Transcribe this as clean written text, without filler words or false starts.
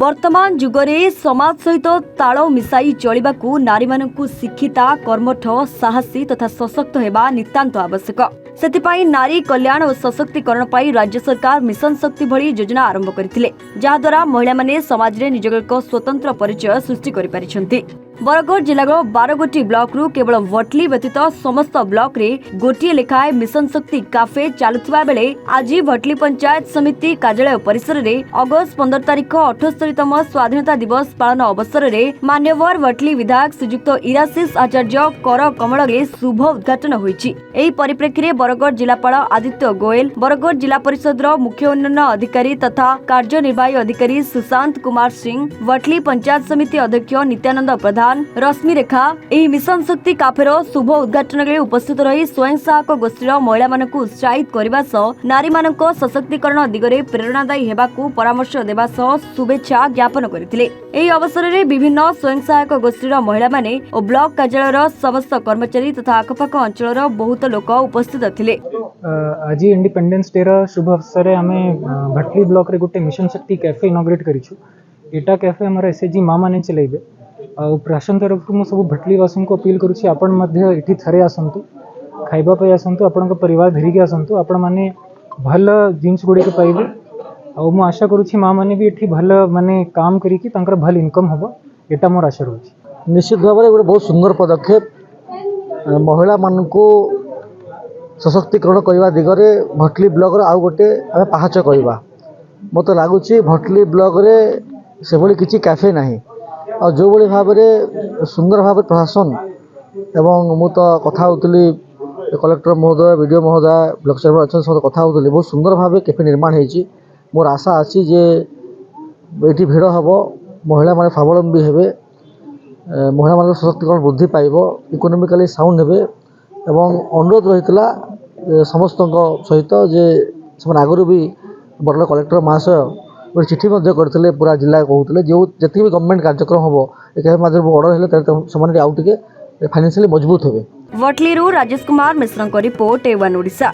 वर्तमान जुगरे समाज सहित ताल मिसाई चलिबाकू नारी मानकू शिक्षिता कर्मठ साहसी तथा सशक्त हेबा नितांत आवश्यक। सेतिपाई नारी कल्याण और सशक्तिकरण पाई राज्य सरकार मिशन शक्ति भली योजना आरंभ करथिले, जहा द्वारा महिला माने समाज रे निजक एक स्वतंत्र परिचय सृष्टि करि पारिछन्ति। बरगढ़ जिला 12 गोटी ब्लॉक रु केवल भटली व्यतीत समस्त ब्लॉक रे गोटिए लेखाए मिशन शक्ति काफे चालुथिबा बेले आज भटली पंचायत समिति कार्यालय परिसर रे अगस्त 15 तारिख 78तम स्वाधीनता दिवस पालन अवसर रे मान्यवर भटली विधायक श्रीयुक्त इराशिष आचार्य कर कमल रे शुभ उद्घाटन होईछि। एही परिप्रेक्षी रे बरगढ़ जिलापाल आदित्य गोयल, बरगढ़ जिला परिषद मुख्य उन्नयन अधिकारी तथा कार्यनिर्वाही अधिकारी सुशांत कुमार सिंह, भटली पंचायत समिति अध्यक्ष नित्यानंद प्रधान, रश्मि रेखा एही मिशन शक्ति काफेर शुभ उद्घाटन रे उपस्थित रही स्वयं सहायक गोष्ठीर महिला मानकु उत्साहित करबा सह नारी मानक सशक्तिकरण दिगरे प्रेरणादायी हेबाकू परामर्श देबा सह शुभेच्छा ज्ञापन करथिले। एही अवसर रे विभिन्न स्वयं सहायक गोष्ठीर महिला माने और ब्लॉक कार्यालयर समस्त कर्मचारी तथा आखपाख अंचलर बहुत लोक उपस्थित थिले। आज इंडिपेंडेंस डे रा शुभ अवसर रे आमे भटली ब्लॉक रे गोटे मिशन शक्ति कैफे इनॉग्रेट करिछु। एटा कैफे हमर एसएचजी मां माने चलेबे और प्रशासन तरफ मु सब भटलीवासी को अपील करुँच आपण ये थे आसतु खाइबा आसतु आपण परिवार धरिकी आसतु आपण मैंने भल जिनस गुड़िक पाइबे और मु आशा करुँच माँ मैंने भी ये भल माने काम करिकी भल इनकम हम यहाँ मोर आशा रोचे। निश्चित भाव में गोटे बहुत सुंदर पदक्षेप महिला मान को सशक्तिकरण करने दिगरे भटली ब्लॉक आउ गोटे आम पाहाच करवा मत लगुच भटली ब्लॉक रे से भली किसी कैफे नहीं और जो भाई भाव में सुंदर भाव प्रशासन एवं मु तो कथा होती कलेक्टर महोदय वीडियो महोदय ब्लॉक चेयरमैन अच्छा सब कथा होती बहुत सुंदर भाव कैफे निर्माण होती। मोर आशा अच्छी जे ये भिड़ हम महिला माने स्वावलंबी हेबे, महिला मान सशक्तिकरण वृद्धि पाइब, इकोनोमिकली साउंड हेबे एवं अनुरोध रही समस्त सहित जे से आगु भी बरगढ़ कलेक्टर महाशय गोटे चिठी करते पूरा जिला कहते जो जी भी गवर्नमेंट कार्यक्रम हम ये माध्यम ऑर्डर है आउ टे फाइनेंशियली मजबूत हे। Bhatli Rajesh Kumar Mishra report A1 Odisha.